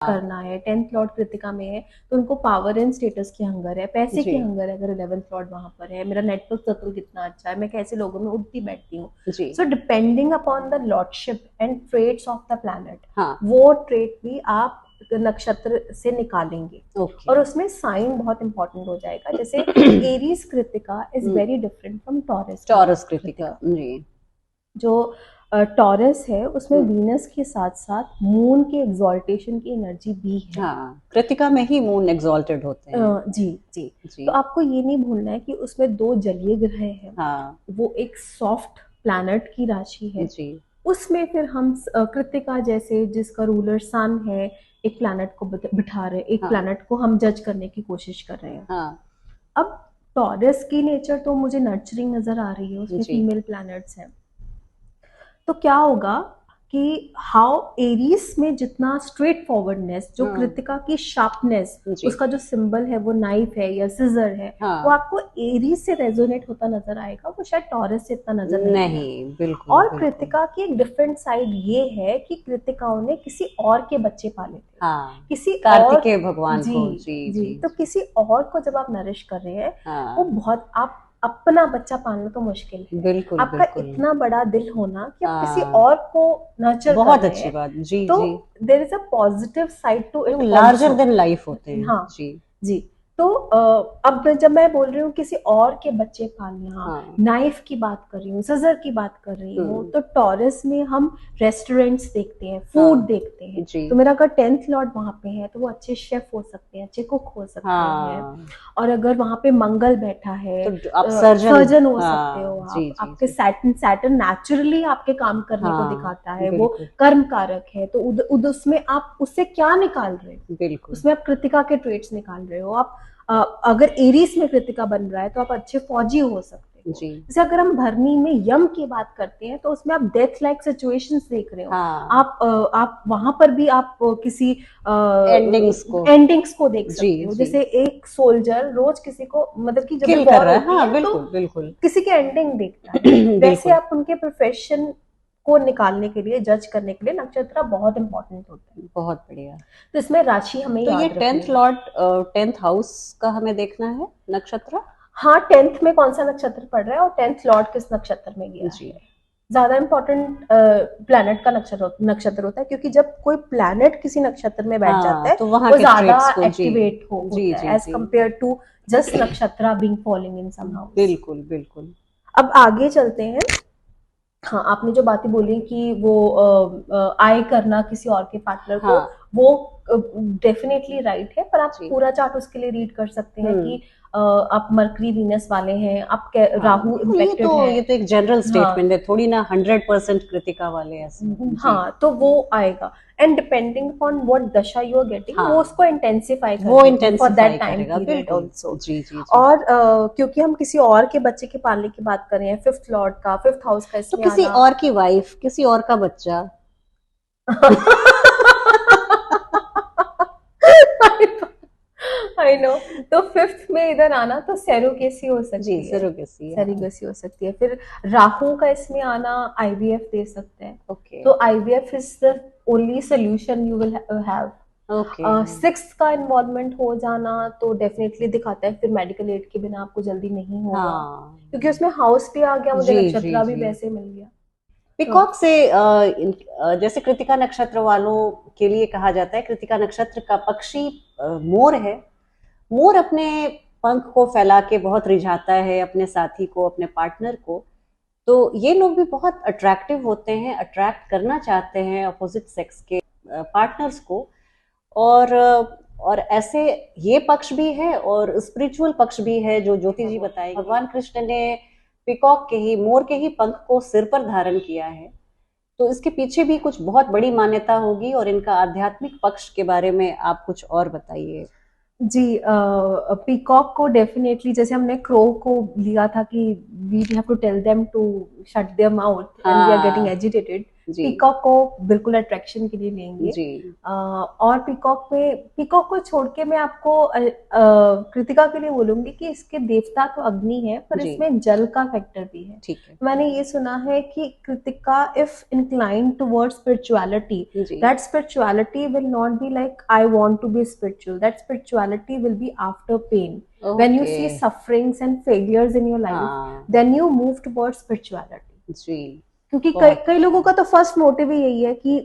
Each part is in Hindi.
करना है। 10th लॉर्ड कृतिका में है तो उनको पावर एंड स्टेटस की हंगर है, पैसे की जी हंगर है। अगर 11th लॉर्ड वहां पर है, मेरा नेटवर्क सर्कल कितना अच्छा है, मैं कैसे लोगों में उठती बैठती हूँ। जी। So depending upon the lordship and traits of the planet, हाँ। वो ट्रेट भी आप नक्षत्र से निकालेंगे। ओके। और उसमें साइन बहुत इंपॉर्टेंट हो जाएगा। जैसे Aries Krittika is very different from Taurus Taurus Krittika Krittika. जी। जो टॉरस है उसमें हम्म, वीनस के साथ साथ मून के एग्जॉल्टेशन की एनर्जी भी है। हाँ, कृतिका में ही मून एग्जॉल्टेड होते हैं। जी जी। जी। तो आपको ये नहीं भूलना है कि उसमें दो जलीय ग्रह हैं। हाँ। वो एक सॉफ्ट प्लैनेट की राशि है। जी। उसमें फिर हम कृतिका जैसे जिसका रूलर सन है, एक प्लैनेट को बिठा रहे हैं, एक हाँ। प्लैनेट को हम जज करने की कोशिश कर रहे हैं। हाँ। अब टॉरस की नेचर तो मुझे नर्चरिंग नजर आ रही है, उसमें जी। फीमेल प्लैनेट्स हैं। तो क्या होगा कि हाउ एरीज में जितना स्ट्रेट फॉरवर्डनेस, जो हाँ। कृतिका की शार्पनेस, जी। उसका जो सिंबल है वो नाइफ है या सिजर है, वो हाँ। आपको एरीज से रेजोनेट होता नजर आएगा, वो शायद टॉरस से इतना नजर नहीं आएगा। नहीं, बिल्कुल और बिल्कुल। कृतिका की एक डिफरेंट साइड ये है कि कृतिकाओं ने किसी और के बच्चे पाले थे, हाँ, किसी और। कार्तिकेय भगवान जी को। जी जी। जी तो जी। किसी और को जब आप नरिश कर रहे हैं, वो हाँ, बहुत, आप अपना बच्चा पालना तो मुश्किल है। बिल्कुल आपका बिल्कुल। इतना बड़ा दिल होना कि आप किसी हाँ, और को नर्चर कर बहुत रहे अच्छी हैं, बात। जी तो जी। There is a positive side to it larger also. Than life होते हैं। हाँ जी। जी। तो अब जब मैं बोल रही हूँ किसी और के बच्चे पालना, हाँ। नाइफ की बात कर रही हूँ, सजर की बात कर रही हूँ, हम्म। तो टॉरस में हम रेस्टोरेंट्स देखते हैं, फूड हाँ। देखते हैं। जी। तो मेरा अगर 10th लॉर्ड वहां पे है तो वो अच्छे शेफ हो सकते हैं, अच्छे कुक हो सकते हैं। हाँ, और अगर वहां पे मंगल बैठा है, तो आप सर्जन। सर्जन हो सकते हो हाँ जी आप। जी आपके जी। सैटर्न सैटर्न नेचुरली आपके काम करने को हाँ, दिखाता है, वो बिल्कुल कर्म कारक है। तो उसमें आप उससे क्या निकाल रहे हो? बिल्कुल। उसमें आप कृतिका के ट्रेट्स निकाल रहे हो। आप अगर एरीज में कृतिका बन रहा है तो आप अच्छे फौजी हो सकते हो। जी। जैसे अगर हम भरनी में यम की बात करते हैं तो उसमें आप डेथ लाइक सिचुएशंस देख रहे हो। हाँ, आप वहां पर भी आप किसी एंडिंग्स को। एंडिंग्स को देख जी सकते हो। जी। जैसे एक सोल्जर रोज किसी को, मतलब कि जब भी किल कर वॉर रहा है, होती हाँ है तो बिल्कुल बिल्कुल। किसी के एंडिंग देखता है। वैसे बिल्कुल। आप उनके प्रोफेशन को निकालने के लिए, जज करने के लिए नक्षत्र बहुत इंपॉर्टेंट होते हैं। बहुत बढ़िया। तो इसमें राशि हमें तो ये याद रखनी 10th है। लॉर्ड, 10th हाउस का हमें देखना है नक्षत्र। हाँ, 10th में कौन सा नक्षत्र पड़ रहा है और 10th लॉर्ड किस नक्षत्र में गया जी। है, ज्यादा इंपॉर्टेंट प्लैनेट का नक्षत्र होता है। क्योंकि जब कोई प्लैनेट किसी नक्षत्र में बैठ जाता हाँ, है तो वहां वो के ज्यादा ट्रेट्स को। जी एक्टिवेट जी होता जी है एज जी। Compare to just nakshatra being falling in some house. बिल्कुल बिल्कुल। अब आगे चलते हैं। हाँ, आपने जो बातें बोली कि वो आय करना किसी और के पार्टनर को, हाँ वो डेफिनेटली राइट है। पर आप जी। पूरा चार्ट उसके लिए रीड कर सकते हैं हम्म। कि आप मरकरी वीनस वाले हैं, आप हाँ राहु बिल्कुल, ये इम्पैक्टेड तो है। ये तो एक जनरल हाँ स्टेटमेंट है, थोड़ी ना 100% कृतिका वाले ऐसे। जी। हाँ, तो वो आएगा। एंड डिपेंडिंग अपॉन व्हाट दशा यू आर गेटिंग, वो हाँ, उसको इंटेंसिफाई कर वो देगी फॉर इंटेंसिफाई दैट टाइम करेगा पीरियड बिल्कुल। ऑल्सो। जी जी जी। और क्योंकि हम किसी और के बच्चे के पालने की बात कर रहे हैं, 5th लॉर्ड का, 5th हाउस का तो इसमें किसी आना। और की वाइफ, किसी और का बच्चा। I know. तो 5th में इधर आना तो सेरोगेसी हो जी, सकती है। सरोगेसी। हाँ। सेरोगेसी हो सकती है। फिर राहु का इसमें आना आईवीएफ दे सकते हैं। ओके। तो IVF is the only solution you will have. Okay. 6th का इन्वॉल्वमेंट हो जाना तो डेफिनेटली दिखाता है फिर मेडिकल एड के बिना आपको जल्दी नहीं होगा, हाँ। क्योंकि उसमें हाउस भी आ गया, मुझे जी जी नक्षत्र भी जी। वैसे मिल गया। तो पिकॉक से जैसे कृतिका नक्षत्र वालों के लिए कहा जाता है, कृतिका नक्षत्र का पक्षी मोर है। मोर अपने पंख को फैला के बहुत रिझाता है अपने साथी को, अपने पार्टनर को। तो ये लोग भी बहुत अट्रैक्टिव होते हैं, अट्रैक्ट करना चाहते हैं अपोजिट सेक्स के पार्टनर्स को। और ऐसे ये पक्ष भी है और स्पिरिचुअल पक्ष भी है जो ज्योति जी बताएगी। भगवान कृष्ण ने पिकॉक के ही, मोर के ही पंख को सिर पर धारण किया है। तो इसके पीछे भी कुछ बहुत बड़ी मान्यता होगी, और इनका आध्यात्मिक पक्ष के बारे में आप कुछ और बताइए। जी, पीकॉक को डेफिनेटली, जैसे हमने क्रो को लिया था कि we have to tell them to shut their mouth and we are getting हाँ एजिटेटेड, जी पीकॉक को बिल्कुल अट्रैक्शन के लिए लेंगे जी और पीकॉक को छोड़ के मैं आपको कृतिका के लिए बोलूंगी कि इसके देवता तो अग्नि है, पर जी इसमें जल का फैक्टर भी है। ठीक है मैंने ये सुना है कि Kritika if inclined towards spirituality, जी that spirituality will not be like I want to be spiritual. That spirituality will be after pain. When you okay see sufferings and failures in your life, हाँ then you move towards spirituality. जी क्योंकि कई बहुत कई लोगों का तो फर्स्ट मोटिव ही यही है कि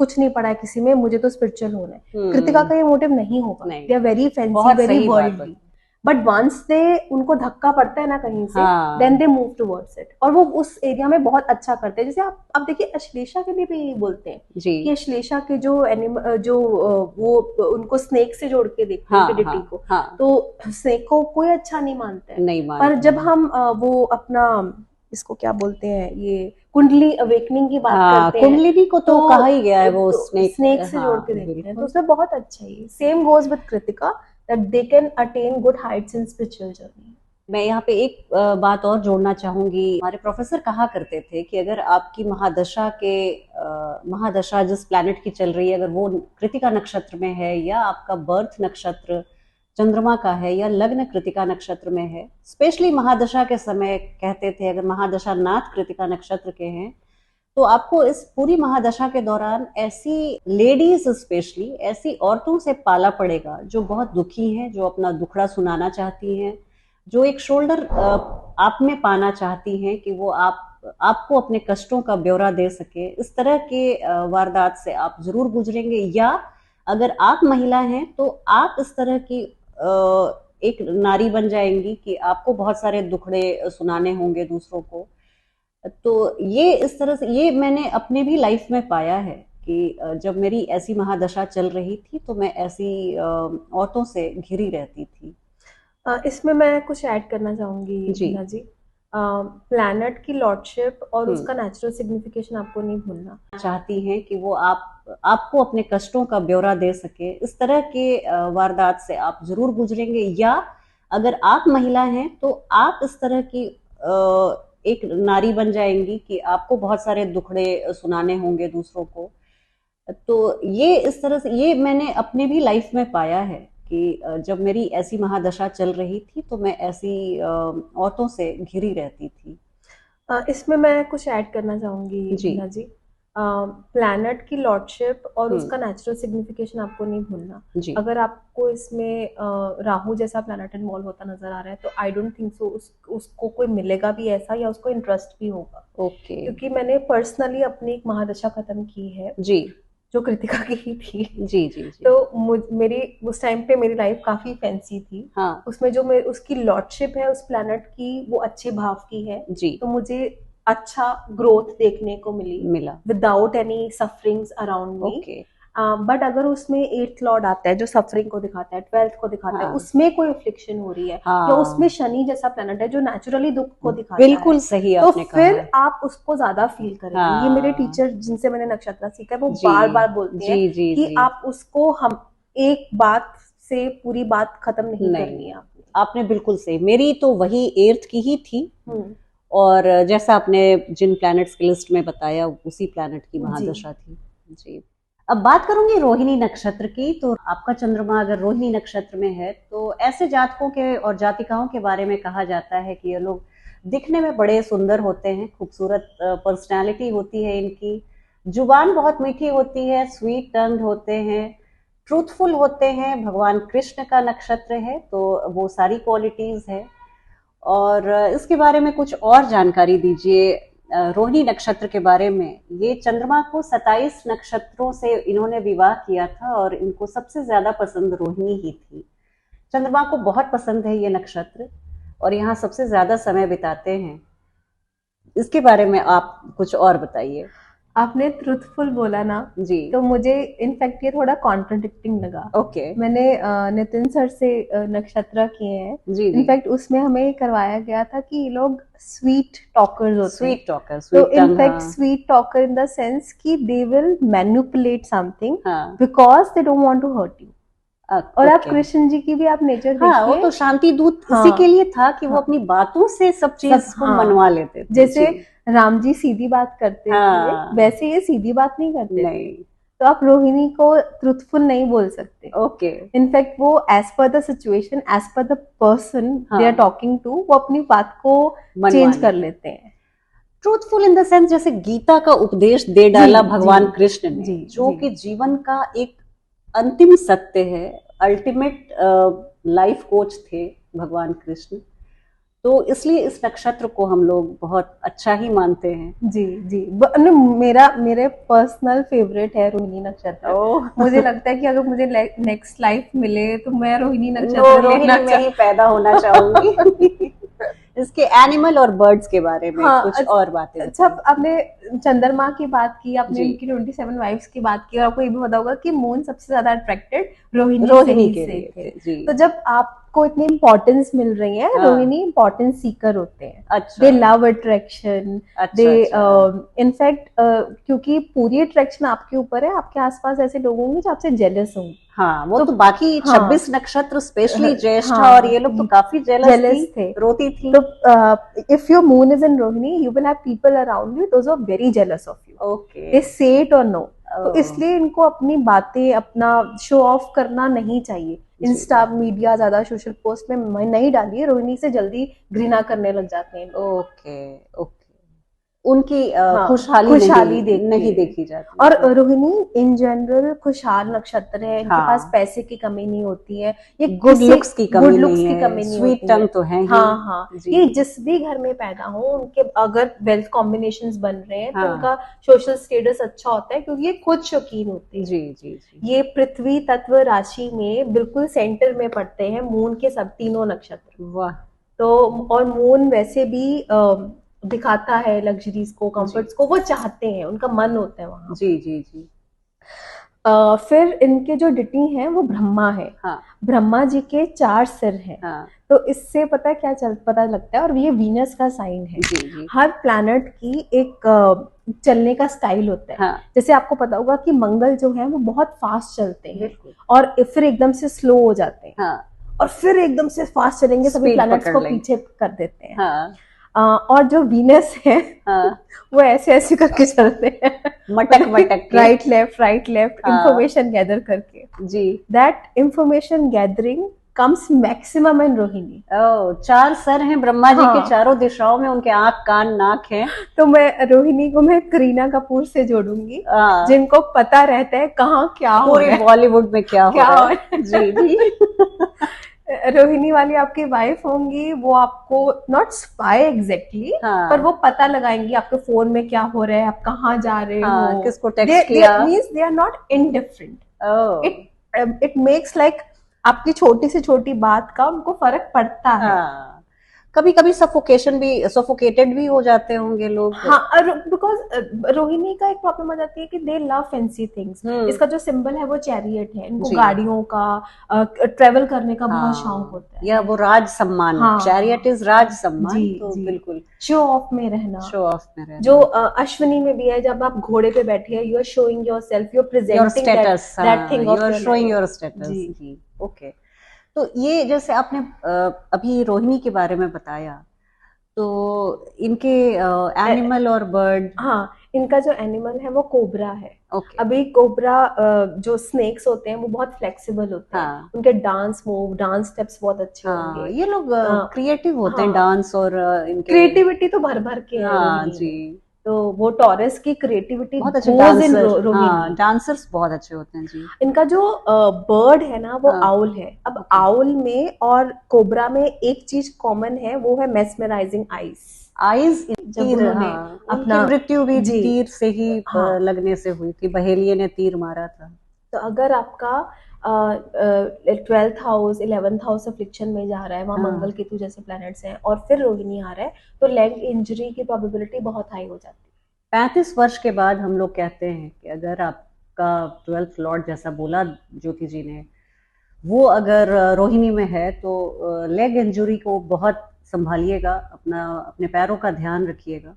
कुछ नहीं पड़ा है किसी में, मुझे तो स्पिरिचुअल होना है। कृतिका का ये मोटिव नहीं होगा। नहीं दे आर वेरी फैंसी, बहुत वेरी सही बात वर्ल्डली, बट वंस दे उनको धक्का पड़ता है ना कहीं से, हाँ then they move towards it, और वो उस एरिया में बहुत अच्छा करते हैं। जैसे आप देखिए अश्लेषा के लिए भी बोलते हैं जी कि अश्लेषा के जो वो उनको स्नेक से जोड़ के देखते हैं हाँ डिटी हाँ को, हाँ तो स्नेक को कोई अच्छा नहीं मानता है। नहीं पर मानते जब हम वो अपना इसको क्या बोलते हैं, ये कुंडली अवेकनिंग की बात हाँ करते हैं, कुंडलिनी को तो कहा ही गया है वो स्नेक से जोड़ हाँ के देखते हैं, तो बिल्कुल उसमें बहुत अच्छा है। Same goes with Kritika, that they can attain good heights in spiritual journey. मैं यहाँ पे एक बात और जोड़ना चाहूंगी। हमारे प्रोफेसर कहा करते थे कि अगर आपकी महादशा जिस प्लैनेट की चल रही है, अगर वो कृतिका नक्षत्र में है या आपका बर्थ नक्षत्र चंद्रमा का है या लग्न कृतिका नक्षत्र में है, स्पेशली महादशा के समय कहते थे अगर महादशा नाथ कृतिका नक्षत्र के हैं, तो आपको इस पूरी महादशा के दौरान ऐसी लेडीज, स्पेशली ऐसी औरतों से पाला पड़ेगा जो बहुत दुखी हैं, जो अपना दुखड़ा सुनाना चाहती हैं, जो एक शोल्डर आप में पाना चाहती हैं कि वो आपको अपने कष्टों का ब्यौरा दे सके। इस तरह के वारदात से आप जरूर गुजरेंगे, या अगर आप महिला हैं तो आप इस तरह की एक नारी बन जाएंगी कि आपको बहुत सारे दुखड़े सुनाने होंगे दूसरों को। तो ये इस तरह से ये मैंने अपने भी लाइफ में पाया है कि जब मेरी ऐसी महादशा चल रही थी तो मैं ऐसी औरतों से घिरी रहती थी। इसमें मैं कुछ ऐड करना चाहूंगी जी मीना जी। प्लैनेट की लॉर्डशिप और हम्म उसका नेचुरल सिग्निफिकेशन आपको नहीं भूलना। चाहती हैं कि वो आपको अपने कष्टों का ब्यौरा दे सके। इस तरह के वारदात से आप जरूर गुजरेंगे, या अगर आप महिला हैं तो आप इस तरह की एक नारी बन जाएंगी कि आपको बहुत सारे दुखड़े सुनाने होंगे दूसरों को। तो ये इस तरह से ये मैंने अपने भी लाइफ में पाया है कि जब मेरी ऐसी महादशा चल रही थी तो मैं ऐसी औरतों से घिरी रहती थी। इसमें मैं कुछ ऐड करना चाहूंगी जी मीना जी। प्लैनेट की लॉर्डशिप और उसका हम्म नेचुरल सिग्निफिकेशन आपको नहीं भूलना। जी अगर आपको इसमें राहु जैसा प्लैनेट इन्वॉल्व होता नजर आ रहा है, तो आई डोंट थिंक सो उसको कोई मिलेगा भी ऐसा, या उसको इंटरेस्ट भी होगा। ओके क्योंकि मैंने पर्सनली अपनी एक महादशा खत्म की है जी जो कृतिका की ही थी। जी जी जी तो मेरी उस टाइम पे मेरी लाइफ काफी फैंसी थी। हाँ उसमें जो उसकी लॉर्डशिप है उस प्लैनेट की, वो अच्छे भाव की है, जी तो मुझे अच्छा ग्रोथ देखने को मिली मिला without any sufferings around me. Okay but अगर उसमें 8th लॉर्ड आता है जो सफरिंग को दिखाता है, 12th को दिखाता है, हाँ उसमें कोई अफ्लिक्शन हो रही है, या उसमें हाँ शनि जैसा प्लैनेट है जो नेचुरली दुख को दिखाता बिल्कुल है, सही तो आपने कहा। फिर आप उसको ज्यादा फील करेंगे। ये मेरे हाँ टीचर जिनसे मैंने नक्षत्र सीखा है वो जी बार बार बोलते हैं जी जी कि जी आप उसको हम एक बात से पूरी बात खत्म नहीं नहीं करनी है आपने। आपने बिल्कुल सही, मेरी तो वही 8th की ही थी, हम्म, और जैसा आपने जिन प्लैनेट्स की लिस्ट में बताया उसी प्लैनेट की जी महादशा थी जी। अब बात करूंगी रोहिणी नक्षत्र की। तो आपका चंद्रमा अगर रोहिणी नक्षत्र में है तो ऐसे जातकों के और जातिकाओं के बारे में कहा जाता है कि ये लोग दिखने में बड़े सुंदर होते हैं, खूबसूरत पर्सनालिटी होती है इनकी, जुबान बहुत मीठी होती है, स्वीट टंग होते हैं, ट्रूथफुल होते हैं, भगवान कृष्ण का नक्षत्र है तो वो सारी क्वालिटीज है। और इसके बारे में कुछ और जानकारी दीजिए रोहिणी नक्षत्र के बारे में। ये चंद्रमा को 27 नक्षत्रों से इन्होंने विवाह किया था और इनको सबसे ज्यादा पसंद रोहिणी ही थी। चंद्रमा को बहुत पसंद है ये नक्षत्र और यहाँ सबसे ज्यादा समय बिताते हैं। इसके बारे में आप कुछ और बताइए। आपने ट्रुथफुल बोला ना, जी तो मुझे इनफैक्ट ये थोड़ा कॉन्ट्रडिक्टिंग लगा। ओके मैंने नितिन सर से नक्षत्र किए हैं। जी जी इनफैक्ट उसमें हमें करवाया गया था कि ये लोग स्वीट टॉकर्स होते हैं। स्वीट टॉकर, तो स्वीट टंग, इनफैक्ट हाँ sweet talker in the sense कि दे विल मैनिपुलेट समथिंग हाँ because they don't want to hurt you. और आप ओके कृष्ण जी की भी आप नेचर हाँ, वो देखिए। तो शांति दूत इसी हाँ के लिए था कि वो हाँ अपनी बातों से सब चीज को हाँ, मनवा लेते थे जैसे जी राम जी सीधी बात करते थे, हाँ। वैसे ये सीधी बात नहीं करते थे। नहीं। तो आप रोहिणी को ट्रुथफुल नहीं बोल सकते। ओके। इनफैक्ट वो as per the situation, as per the person they are हाँ, टॉकिंग टू, वो अपनी बात को चेंज मनमानी। कर लेते हैं। ट्रूथफुल इन द सेंस जैसे गीता का उपदेश दे जी डाला जी भगवान कृष्ण ने, जी जो जी कि जीवन का एक अंतिम सत्य है, अल्टीमेट लाइफ कोच थे भगवान कृष्ण। तो इसलिए इस नक्षत्र को हम लोग बहुत अच्छा ही मानते हैं। जी जी मेरे पर्सनल फेवरेट है रोहिणी नक्षत्र। ओह। मुझे लगता है कि अगर मुझे नेक्स्ट लाइफ मिले तो मैं रोहिणी नो, नक्षत्र लेना रोहिणी में ही पैदा होना चाहूंगी। इसके एनिमल और बर्ड्स के बारे में हाँ। कुछ और बातें अच्छा, बताइए। आपने चंद्रमा की बात की, आपने जी। उनकी 27 वाइफ्स की बात की, और आपको ये भी पता होगा कि मून सबसे ज्यादा अट्रैक्टेड रोहिणी से रोहिणी ही के से लिए थे। थे जी। तो जब आपको इतनी इंपॉर्टेंस मिल रही है, हाँ। रोहिणी इंपॉर्टेंस सीकर होते हैं। अच्छा दे लव अट्रैक्शन। दे अच्छा। अच्छा। इनफैक्ट क्योंकि पूरी अट्रैक्शन आपके ऊपर है, आपके आसपास ऐसे लोग होंगे जो आपसे जेलस होंगे। हाँ, वो तो तो बाकी हाँ 26 नक्षत्र स्पेशली ज्येष्ठा और ये हाँ लोग तो काफी जेलस थी, जेलस थे। रोती थी। तो if your moon is in Rohini, you will have people around you those are very jealous of you. Okay. They say it or no. तो ओह, इसलिए इनको अपनी बातें, अपना शो ऑफ करना नहीं चाहिए। जी। इंस्टा मीडिया ज्यादा सोशल पोस्ट में नहीं डालिए, रोहिणी से जल्दी घृणा करने लग जाते हैं लोग। ओके। ओके। उनकी हाँ, खुशहाली खुशहाली देखते नहीं हैं। देखी जाती और है। रोहिणी इन जनरल खुशहाल नक्षत्र है, इनके पास हाँ, पैसे की कमी नहीं होती है, ये गुड किसी लुक्स की कमी गुड लुक्स नहीं की है, कमी नहीं स्वीट होती टंग है। तो है ही। हाँ हाँ, जी। ये जिस भी घर में पैदा हो, उनके अगर वेल्थ कॉम्बिनेशंस बन रहे हैं तो हाँ। उनका सोशल स्टेटस अच्छा होता है, क्योंकि ये खुद शौकीन होते हैं। जी जी जी। ये पृथ्वी तत्व राशि में बिल्कुल सेंटर में पड़ते हैं, मून के सब तीनों नक्षत्र। वाह। तो और मून वैसे भी दिखाता है लग्जरीज को, जी कंफर्ट्स को, वो चाहते हैं, उनका मन होता है वहां जी जी जी। फिर इनके जो डिटी हैं वो ब्रह्मा है। हाँ ब्रह्मा जी के 4 सिर हैं। हाँ। तो इससे पता लगता है, और ये वीनस का साइन है। जी जी। हर प्लैनेट की एक चलने का स्टाइल होता है। हाँ, जैसे आपको पता होगा कि मंगल जो है वो बहुत फास्ट चलते हैं, बिल्कुल। और फिर एकदम से स्लो हो जाते हैं, हाँ, और फिर एकदम से फास्ट चलेंगे, सभी स्पीड प्लैनेट्स पकड़ को लेंगे। पीछे कर देते हैं। हाँ और जो वीनस है हाँ। वो ऐसे ऐसे करके चलते हैं, मटक मटक के। राइट लेफ्ट, हाँ। इंफॉर्मेशन गैदर करके। जी। That information gathering comes maximum in Rohini. Oh, 4 सर हैं ब्रह्मा जी के, हाँ, चारों दिशाओं में उनके आंख कान नाक हैं। तो मैं रोहिणी को मैं करीना कपूर से जोड़ूंगी, हाँ, जिनको पता रहता है कहाँ क्या हो पूरी रहा है, बॉलीवुड में क्या हो क्या रहा हो है। रहा है। जी जी। रोहिणी वाली आपकी वाइफ होंगी, वो आपको नॉट स्पाई एग्जैक्टली, पर हाँ वो पता लगाएंगी आपके फोन में क्या हो रहा है, आप कहाँ जा रहे हाँ, हो। किसको दे टेक्स्ट किया। Means they are not indifferent. Oh. It makes like आपकी छोटी से छोटी बात का उनको फर्क पड़ता है। हाँ, कभी कभी सफोकेटेड भी हो जाते होंगे लोग। हाँ, बिकॉज रोहिणी का एक प्रॉब्लम आ जाती है कि दे लव फैंसी थिंग्स। इसका जो सिंबल है वो चैरियट है, इनको जी। गाड़ियों का ट्रेवल करने का बहुत शौक हाँ, होता है। या वो राज सम्मान, हाँ चैरियट इज राज सम्मान, जी तो जी, बिल्कुल शो ऑफ में रहना। शो ऑफ में जो रहना। अश्विनी में भी है, जब आप घोड़े पे बैठे हैं, you are showing your self, you are your presenting status, that हाँ, thing you of are your showing life. Your status जी जी। ओके। तो ये जैसे आपने अभी रोहिणी के बारे में बताया, तो इनके एनिमल और बर्ड। हाँ, इनका जो एनिमल है वो कोबरा है। ओके। अभी कोबरा जो स्नेक्स होते हैं वो बहुत फ्लेक्सिबल होते हैं, हाँ उनके डांस स्टेप्स बहुत अच्छे हाँ, होंगे। ये लोग क्रिएटिव होते हैं, हाँ, डांस और इनके। क्रिएटिविटी तो भर भर के है हाँ रोहिणी जी, में। तो वो टॉरस की क्रिएटिविटी बहुत अच्छे गोज इन डांसर। हाँ, रोहिणी। डांसर्स बहुत अच्छे होते हैं जी। इनका जो बर्ड है ना वो हाँ। आउल है। अब ओके। आउल में और कोबरा में एक चीज कॉमन है, वो है मेस्मराइजिंग आईज। आइज, जब तीर, उन्होंने हाँ, उनकी अपना मृत्यु भी जी तीर से ही हाँ, लगने से हुई थी, बहेलिये ने तीर मारा था। तो अगर आपका 12th house 11th house affliction में जा रहा है, वहां मंगल हाँ, केतु जैसे प्लैनेट्स हैं, और फिर रोहिणी आ रहा है, तो लेग इंजरी की प्रोबेबिलिटी बहुत हाई हो जाती 35 वर्ष के बाद हम लोग कहते हैं कि अगर आपका 12th लॉर्ड, जैसा बोला ज्योति जी ने, वो अगर रोहिणी में है, तो लेग इंजरी को बहुत संभालिएगा, अपने पैरों का ध्यान रखिएगा।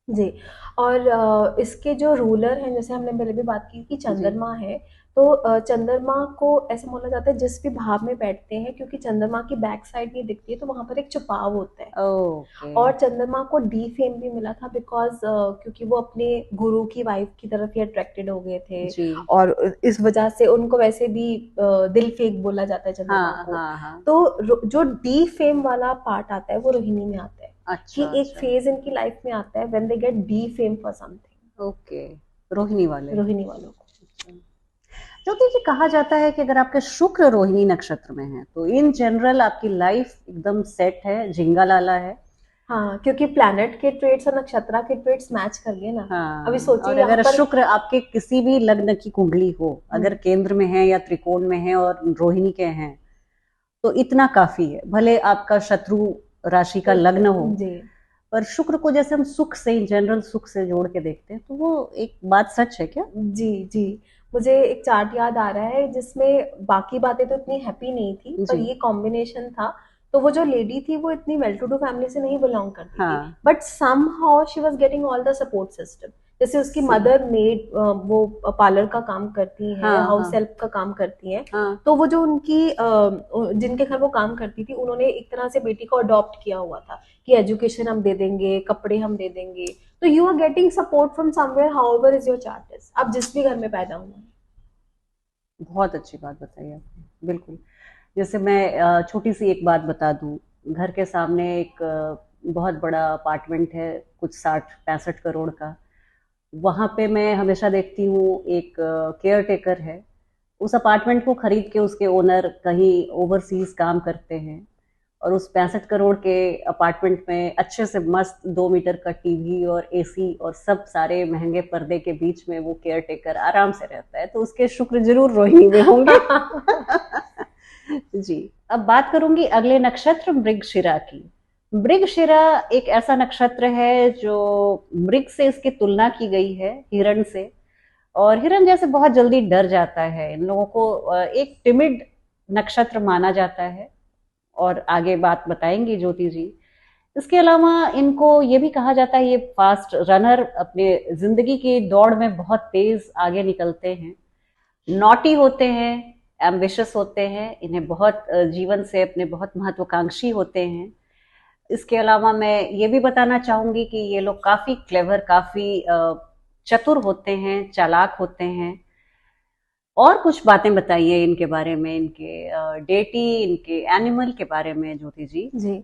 है जी। और इसके जो रूलर हैं, जैसे हमने पहले भी बात की कि जी। चंद्रमा है, तो चंद्रमा को ऐसा बोला जाता है जिस भी भाव में बैठते हैं, क्योंकि चंद्रमा की बैक साइड नहीं दिखती है तो वहां पर एक छुपाव होता है। ओके। और चंद्रमा को डी फेम भी मिला था बिकॉज क्योंकि वो अपने गुरु की वाइफ की तरफ ही अट्रैक्टेड हो गए थे। जी। और इस वजह से उनको वैसे भी दिल फेक बोला जाता है चंद्रमा हाँ को। हाँ हाँ। तो जो डी फेम वाला पार्ट आता है वो रोहिणी में आता है, कि अच्छा एक अच्छा। फेज इनकी लाइफ में आता है when they get D fame for something. Okay, Rohini वाले। रोहिणी वालों को। ज्योति जी, कहा जाता है कि अगर आपके शुक्र रोहिणी नक्षत्र में है तो इन जनरल आपकी लाइफ एकदम सेट है, झिंगा लाला है। हाँ, क्योंकि प्लैनेट के ट्रेड्स और नक्षत्र के ट्रेड्स मैच कर गए ना। अभी हाँ, सोचिए और यहाँ अगर पर। शुक्र आपके किसी भी लग्न की कुंडली हो, अगर केंद्र में है या त्रिकोण में है और रोहिणी के हैं, तो इतना काफी है। भले आपका शत्रु राशि का लग्न हो, जी पर शुक्र को जैसे हम सुख से, इन जनरल सुख से जोड़ के देखते हैं, तो वो एक बात सच है क्या? जी जी। मुझे एक चार्ट याद आ रहा है जिसमें बाकी बातें तो इतनी हैप्पी नहीं थी, पर जी। ये कॉम्बिनेशन था। तो वो जो लेडी थी वो इतनी वेल टू डू फैमिली से नहीं बिलोंग करती थी, हाँ। But somehow she was getting all the support system. जैसे उसकी सी- मदर मेड, वो पार्लर का काम करती हैं, हाँ हाउस हाँ हेल्प का काम करती हैं। हाँ। तो वो जो उनकी जिनके घर वो काम करती थी, उन्होंने एक तरह से बेटी को अडॉप्ट किया हुआ था कि एजुकेशन हम दे देंगे, कपड़े हम दे देंगे। तो you are getting support from somewhere, however is your chart is, आप जिस भी घर में पैदा हुए। बहुत अच्छी बात बताई आपने, बिल्कुल। जैसे मैं छोटी सी एक बात बता दूं, घर के सामने एक बहुत बड़ा अपार्टमेंट है, कुछ 60-65 करोड़ का। वहां पे मैं हमेशा देखती हूँ एक केयर टेकर है। उस अपार्टमेंट को खरीद के उसके ओनर कहीं ओवरसीज काम करते हैं, और उस 65 करोड़ के अपार्टमेंट में अच्छे से मस्त 2 मीटर का टीवी और एसी और सब सारे महंगे पर्दे के बीच में वो केयर टेकर आराम से रहता है। तो उसके शुक्र जरूर रोहिणी में होंगे। जी। अब बात करूंगी अगले नक्षत्र मृगशिरा की। मृगशिरा एक ऐसा नक्षत्र है जो मृग से इसकी तुलना की गई है हिरण से, और हिरण जैसे बहुत जल्दी डर जाता है। इन लोगों को एक टिमिड नक्षत्र माना जाता है, और आगे बात बताएंगी ज्योति जी। इसके अलावा इनको ये भी कहा जाता है ये फास्ट रनर, अपने जिंदगी की दौड़ में बहुत तेज आगे निकलते हैं, नॉटी होते हैं, एम्बिशियस होते हैं, इन्हें बहुत जीवन से अपने बहुत महत्वाकांक्षी होते हैं। इसके अलावा मैं ये भी बताना चाहूंगी कि ये लोग काफी क्लेवर, काफी चतुर होते हैं, चालाक होते हैं। और कुछ बातें बताइए इनके बारे में, इनके डेटी, इनके एनिमल के बारे में ज्योति जी। जी,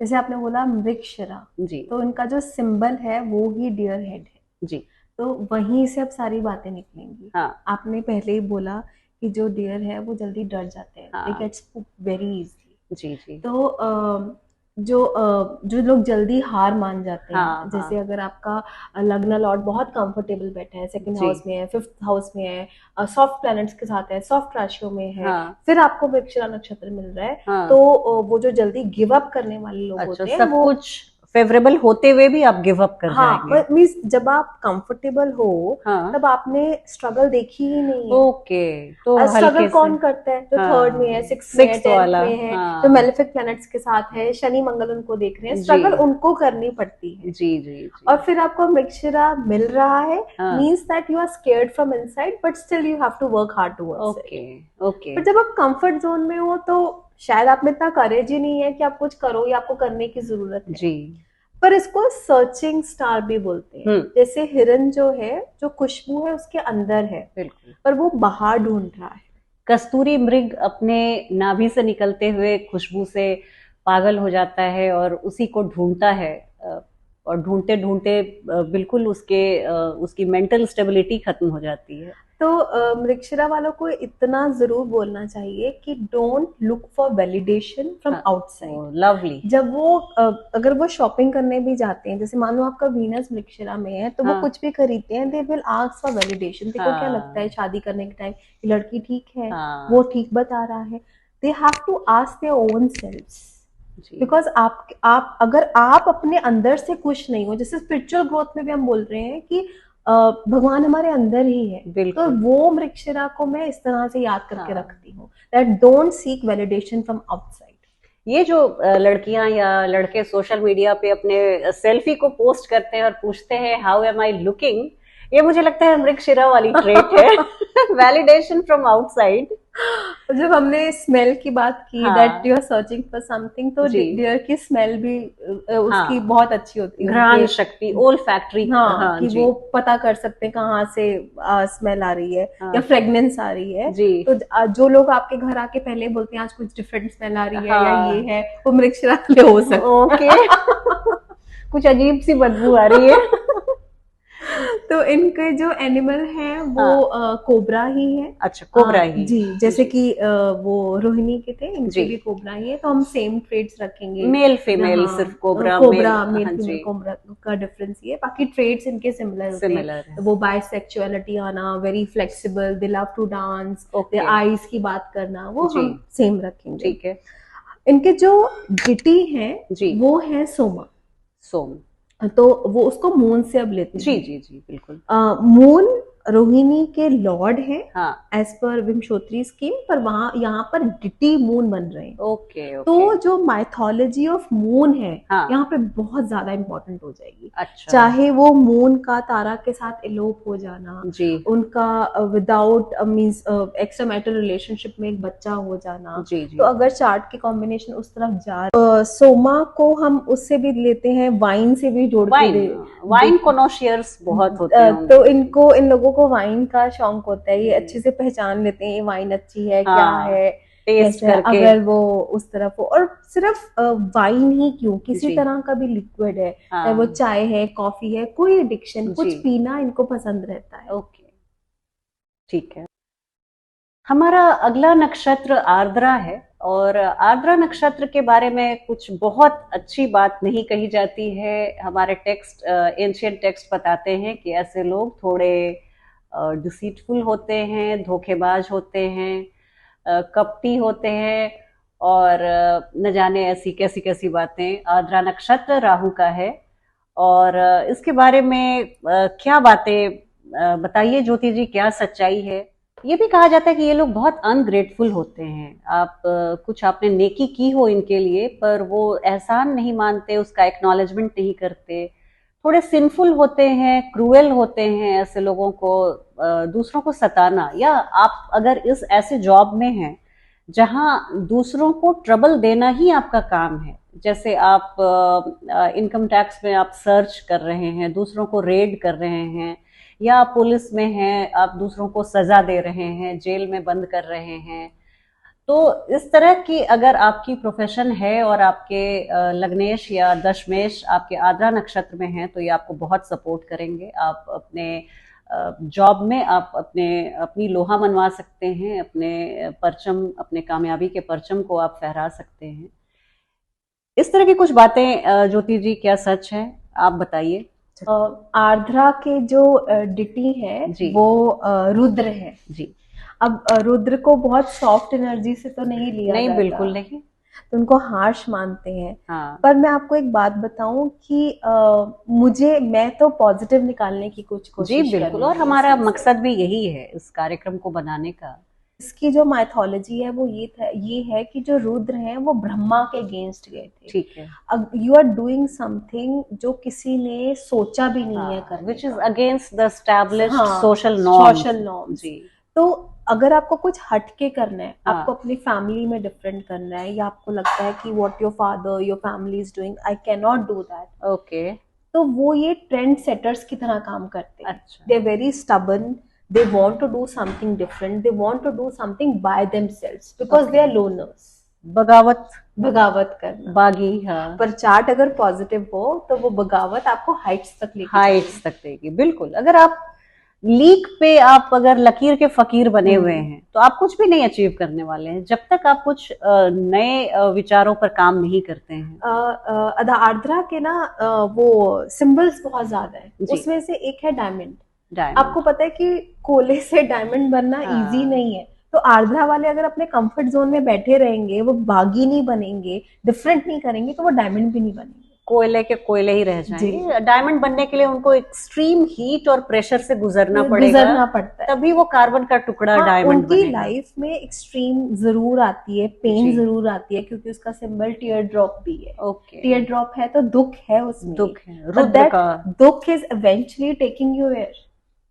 जैसे आपने बोला मृगशिरा, जी तो इनका जो सिंबल है वो ही डियर हेड है। जी। तो वहीं से अब सारी बातें निकलेंगी। हाँ आपने पहले ही बोला कि जो डियर है वो जल्दी डर जाते हैं, दे हाँ। Get spooked very easily. जी जी। तो जो लोग जल्दी हार मान जाते हाँ हैं, जैसे हाँ। अगर आपका लग्न लॉर्ड बहुत कंफर्टेबल बैठा है, सेकंड जी। हाउस में है, फिफ्थ हाउस में है, सॉफ्ट प्लैनेट्स के साथ है, सॉफ्ट राशियों में है, हाँ फिर आपको वृक्षरा नक्षत्र मिल रहा है, हाँ। तो वो जो जल्दी गिव अप करने वाले लोग अच्छा, होते हैं सब वो। कुछ फेवरेबल होते हुए भी आप गिव अप कर हाँ, जाएंगे? मीन्स जब आप कंफर्टेबल हो हाँ। तब आपने स्ट्रगल देखी ही नहीं है। ओके, तो स्ट्रगल हल्के से। कौन करता है? जो थर्ड में है, हाँ, सिक्स में है, 6th टेंथ वाला। में है, जो हाँ मेलेफिक प्लैनेट्स के साथ है, शनि मंगल उनको देख रहे हैं, जी स्ट्रगल उनको करनी पड़ती है। जी जी जी। और फिर आपको मृगशिरा मिल रहा है, हाँ। Means that you are scared from inside but still you have to work hard towards okay it. Okay. पर जब आप कंफर्ट जोन में हो तो शायद आप में इतना करेज ही नहीं है कि आप कुछ करो या आपको करने की जरूरत है। जी। पर इसको सर्चिंग स्टार भी बोलते हैं। जैसे हिरन जो है, जो खुशबू है उसके अंदर है, बिल्कुल। पर वो बाहर ढूंढ रहा है। कस्तूरी मृग अपने नाभि से निकलते हुए खुशबू से पागल हो जाता है और उसी को ढूंढता है, और ढूंढते ढूंढते बिल्कुल उसकी मेंटल स्टेबिलिटी खत्म हो जाती है। तो मृगशिरा वालों को इतना जरूर बोलना चाहिए कि don't look for validation from outside. Lovely. जब वो अगर वो शॉपिंग करने भी जाते हैं, जैसे मान लो आपका वीनस मृगशिरा में है, तो वो कुछ भी खरीदते हैं, they will ask for validation. देखो क्या लगता है शादी करने के टाइम, ये लड़की ठीक है, वो ठीक बता रहा है। They have to ask their own selves, because आप अगर आप अपने अंदर से खुश नहीं हो, जैसे स्पिरिचुअल ग्रोथ में भी हम बोल रहे हैं कि भगवान हमारे अंदर ही है, तो वो मृगशिरा को मैं इस तरह से याद करके रखती हूँ, that don't seek validation from outside. ये जो लड़कियां या लड़के सोशल मीडिया पे अपने सेल्फी को पोस्ट करते हैं और पूछते हैं हाउ एम आई लुकिंग, ये मुझे लगता है मृगशिरा वाली ट्रेट है, वैलिडेशन फ्रॉम आउटसाइड। जब हमने स्मेल की बात की, that you are searching for something, तो डियर की स्मेल भी उसकी बहुत अच्छी होती है, घ्राण शक्ति, ओल्फैक्टरी। हाँ, कि वो पता कर सकते हैं कहाँ से स्मेल आ रही है या फ्रेग्रेंस आ रही है। तो जो लोग आपके घर आके पहले बोलते हैं आज कुछ डिफरेंट स्मेल आ रही है या ये है, वो मृगशिरा हो सकता है। ओके कुछ अजीब सी बदबू आ रही है। तो इनके जो एनिमल है वो कोबरा ही है। अच्छा, कोबरा ही जी, जैसे कि वो रोहिणी के थे, इनके भी कोबरा ही है, तो हम सेम ट्रेड्स रखेंगे। मेल फीमेल सिर्फ कोबरा मेल फीमेल कोबरा का डिफरेंस ये है, बाकी ट्रेड्स इनके सिमिलर होते हैं। वो बाइसेक्सुअलिटी आना, very flexible, they love to dance, eyes की बात करना, वो हम सेम रखेंगे। ठीक है। इनके जो डिटी है वो है सोमा। सोम, तो वो उसको मून से अब लेते हैं। जी जी जी बिल्कुल। मून रोहिणी के लॉर्ड है हाँ, एज पर विमशोत्री स्कीम, पर वहां यहाँ पर डिटी मून बन रहे हैं। ओके। तो जो माइथोलॉजी ऑफ मून है यहाँ पे बहुत ज्यादा इंपॉर्टेंट हो जाएगी। अच्छा। चाहे वो मून का तारा के साथ इलोप हो जाना, जी, उनका without means extra marital relationship में एक बच्चा हो जाना, जी, जी, तो अगर चार्ट के कॉम्बिनेशन उस तरफ जा सोमा को हम उससे भी लेते हैं, वाइन से भी जोड़ के, वाइन कॉनोशियर्स बहुत होते हैं, तो इनको, इन लोगों को वाइन का शौक होता है, ये अच्छे से पहचान लेते हैं ये वाइन अच्छी है, क्या है, टेस्ट करके, अगर वो उस तरफ हो। और सिर्फ वाइन ही क्यों, किसी तरह का भी लिक्विड है, चाहे वो चाय है, कॉफी है, कोई एडिक्शन, कुछ पीना इनको पसंद रहता है। ओके, ठीक है। हमारा अगला नक्षत्र आर्द्रा है, और आर्द्रा नक्षत्र के बारे में कुछ बहुत अच्छी बात नहीं कही जाती है। हमारे टेक्स्ट, एंशिएंट टेक्स्ट बताते हैं कि ऐसे लोग थोड़े डिसीटफुल होते हैं, धोखेबाज होते हैं, कपटी होते हैं, और न जाने ऐसी कैसी कैसी बातें। आर्द्रा नक्षत्र राहु का है, और इसके बारे में क्या बातें बताइए ज्योति जी, क्या सच्चाई है? ये भी कहा जाता है कि ये लोग बहुत अनग्रेटफुल होते हैं। आप कुछ आपने नेकी की हो इनके लिए, पर वो एहसान नहीं मानते, उसका एक्नॉलेजमेंट नहीं करते, थोड़े सिंफुल होते हैं, क्रूएल होते हैं। ऐसे लोगों को दूसरों को सताना, या आप अगर इस ऐसे जॉब में हैं जहां दूसरों को ट्रबल देना ही आपका काम है, जैसे आप इनकम टैक्स में आप सर्च कर रहे हैं, दूसरों को रेड कर रहे हैं, या पुलिस में हैं, आप दूसरों को सजा दे रहे हैं, जेल में बंद कर रहे हैं, तो इस तरह की अगर आपकी प्रोफेशन है और आपके लग्नेश या दशमेश आपके आर्द्रा नक्षत्र में हैं, तो ये आपको बहुत सपोर्ट करेंगे। आप अपने जॉब में आप अपनी लोहा मनवा सकते हैं, अपने परचम, अपने कामयाबी के परचम को आप फहरा सकते हैं। इस तरह की कुछ बातें ज्योति जी, क्या सच है? आप बताइए। आर्द्रा के जो डिटी है वो रुद्र है जी। अब रुद्र को बहुत सॉफ्ट एनर्जी से तो नहीं लिया नहीं जाता, बिल्कुल नहीं, तो उनको हार्श मानते हैं। हाँ। पर मैं आपको एक बात बताऊं कि मैं तो पॉजिटिव निकालने की कुछ कोशिश जी बिल्कुल, और हमारा मकसद भी यही है इस कार्यक्रम को बनाने का। इसकी जो माइथोलॉजी है वो ये है कि जो रुद्र हैं वो ब्रह्मा के अगेंस्ट गए थे। ठीक है। अब यू आर डूइंग समथिंग जो किसी ने सोचा भी नहीं है करने, which is against the established social norms जी। तो अगर आपको कुछ हटके करना है, आपको अपनी फैमिली में डिफरेंट करना है, या आपको लगता है कि what your father, your family is doing, I can not do that, okay, तो वो ये ट्रेंड सेटर्स की तरह काम करते हैं। They are very stubborn, they want to do something different, they want to do something by themselves because they are loners। बगावत करना, बागी। हाँ, पर चार्ट अगर पॉजिटिव हो तो वो बगावत आपको हाइट्स तक देगी। बिल्कुल, अगर आप लीक पे आप अगर लकीर के फकीर बने हुए हैं तो आप कुछ भी नहीं अचीव करने वाले हैं जब तक आप कुछ नए विचारों पर काम नहीं करते हैं। आर्द्रा के ना वो सिंबल्स बहुत ज्यादा है, उसमें से एक है डायमंड। आपको पता है कि कोयले से डायमंड बनना इजी नहीं है, तो आर्द्रा वाले अगर अपने कंफर्ट जोन में बैठे रहेंगे, वो बागी नहीं बनेंगे, डिफरेंट नहीं करेंगे, तो वो डायमंड भी नहीं बनेंगे, कोयले के कोयले ही रह जाएंगे। डायमंड बनने के लिए उनको एक्सट्रीम हीट और प्रेशर से गुजरना पड़ता है, तभी वो कार्बन का टुकड़ा डायमंड बनेगा। उनकी लाइफ में एक्सट्रीम जरूर आती है, पेन जरूर आती है, क्योंकि उसका सिंबल टीयर ड्रॉप भी है। टीयर ड्रॉप है तो दुख है उसमें, दुख है, रुद्र का दुख is eventually taking you where.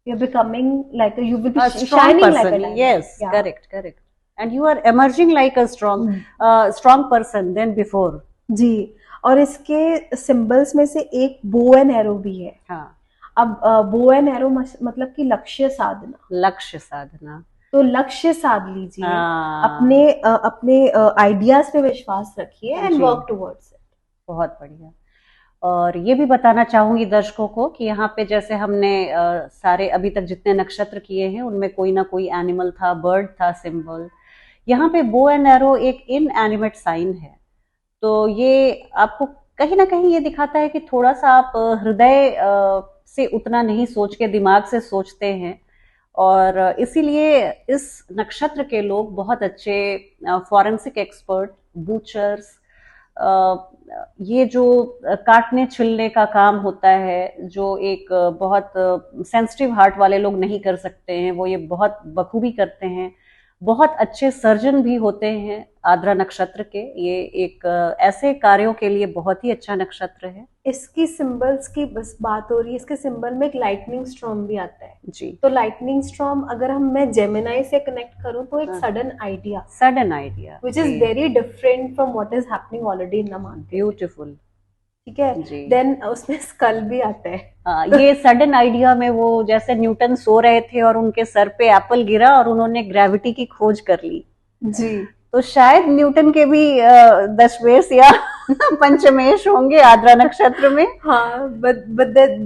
you're becoming like you will be a strong shining like a person. diamond. Yes, Yeah. correct. And you are emerging like a strong person than before. जी, और इसके सिंबल्स में से एक बो एंड एरो भी है। हाँ, अब बो एंड एरो मतलब कि लक्ष्य साधना, तो लक्ष्य साध लीजिए, अपने आइडियाज पे विश्वास रखिए एंड वर्क टुवर्ड्स इट। बहुत बढ़िया। और ये भी बताना चाहूंगी दर्शकों को कि यहाँ पे जैसे हमने सारे अभी तक जितने नक्षत्र किए हैं उनमें कोई ना कोई एनिमल था, बर्ड था सिंबल। यहाँ पे बो एंड एरो एक इनएनिमेट साइन है, तो ये आपको कहीं ना कहीं ये दिखाता है कि थोड़ा सा आप हृदय से उतना नहीं सोच के दिमाग से सोचते हैं, और इसीलिए इस नक्षत्र के लोग बहुत अच्छे फॉरेंसिक एक्सपर्ट, बूचर्स, ये जो काटने छिलने का काम होता है जो एक बहुत सेंसिटिव हार्ट वाले लोग नहीं कर सकते हैं, वो ये बहुत बखूबी करते हैं। बहुत अच्छे सर्जन भी होते हैं आर्द्रा नक्षत्र के। ये एक ऐसे कार्यों के लिए बहुत ही अच्छा नक्षत्र है। इसकी सिंबल्स की बस बात हो रही है, इसके सिंबल में एक लाइटनिंग स्टॉर्म भी आता है जी। तो लाइटनिंग स्टॉर्म अगर मैं जेमिनाई से कनेक्ट करूं तो एक sudden idea which is very different from what is happening already in the market. Beautiful, ठीक है। देन उसमें स्कल भी आता है। ये सडन आइडिया में वो जैसे न्यूटन सो रहे थे और उनके सर पे एप्पल गिरा और उन्होंने ग्रेविटी की खोज कर ली जी, तो शायद न्यूटन के भी दशमेश या पंचमेश होंगे आर्द्रा नक्षत्र में। हाँ, but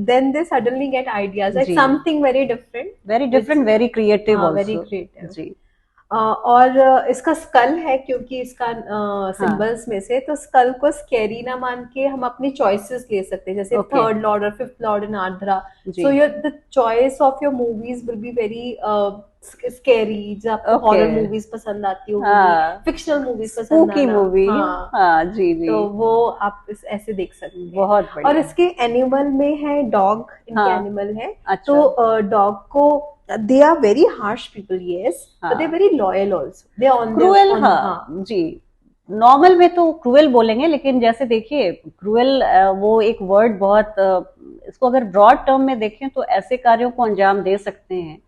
then they suddenly get ideas like something very different, very creative also. very creative जी। और इसका स्कल है क्योंकि इसका सिंबल्स में से, तो स्कल को स्कैरी ना मान के हम अपनी चॉइसेस ले सकते हैं, जैसे थर्ड लॉर्ड और fifth Lord in Ardra. So the choice of your movies will be very scary, जब आपको हॉरर मूवीज पसंद आती होगी, फिक्शनल मूवीज पसंद आना, मूवी, जी। तो वो आप ऐसे देख सकते हैं। बहुत बढ़िया। और इसके एनिमल में है डॉग, इनके एनिमल है। तो डॉग को they are very harsh people, yes, but they're very loyal also. They are on cruel, हाँ जी। नॉर्मल में तो क्रूएल बोलेंगे, लेकिन जैसे देखिए क्रूएल वो एक वर्ड बहुत इसको अगर ब्रॉड टर्म में देखें तो ऐसे कार्यों को अंजाम दे सकते हैं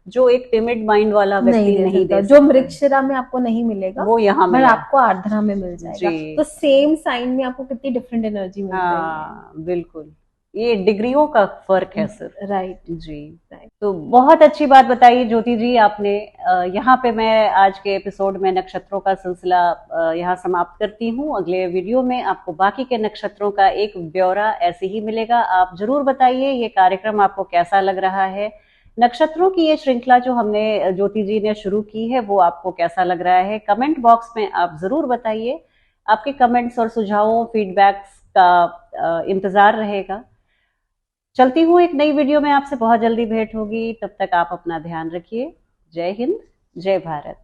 जो एक टिमिड माइंड वाला व्यक्ति नहीं दे सकता। जो मृगशिरा में आपको नहीं मिलेगा वो यहाँ में आपको आर्द्रा में मिल जाएगा। तो सेम साइन में आपको कितनी डिफरेंट एनर्जी मिल रही है। बिल्कुल, ये डिग्रियों का फर्क है सर। राइट जी। तो बहुत अच्छी बात बताई ज्योति जी आपने। यहाँ पे मैं आज के एपिसोड में नक्षत्रों का सिलसिला यहाँ समाप्त करती हूँ। अगले वीडियो में आपको बाकी के नक्षत्रों का एक ब्यौरा ऐसे ही मिलेगा। आप जरूर बताइए ये कार्यक्रम आपको कैसा लग रहा है। नक्षत्रों की ये श्रृंखला जो हमने ज्योति जी ने शुरू की है वो आपको कैसा लग रहा है, कमेंट बॉक्स में आप जरूर बताइए। आपके कमेंट्स और सुझावों, फीडबैक्स का इंतजार रहेगा। चलती हूँ एक नई वीडियो में, आपसे बहुत जल्दी भेंट होगी। तब तक आप अपना ध्यान रखिए। जय हिंद, जय भारत।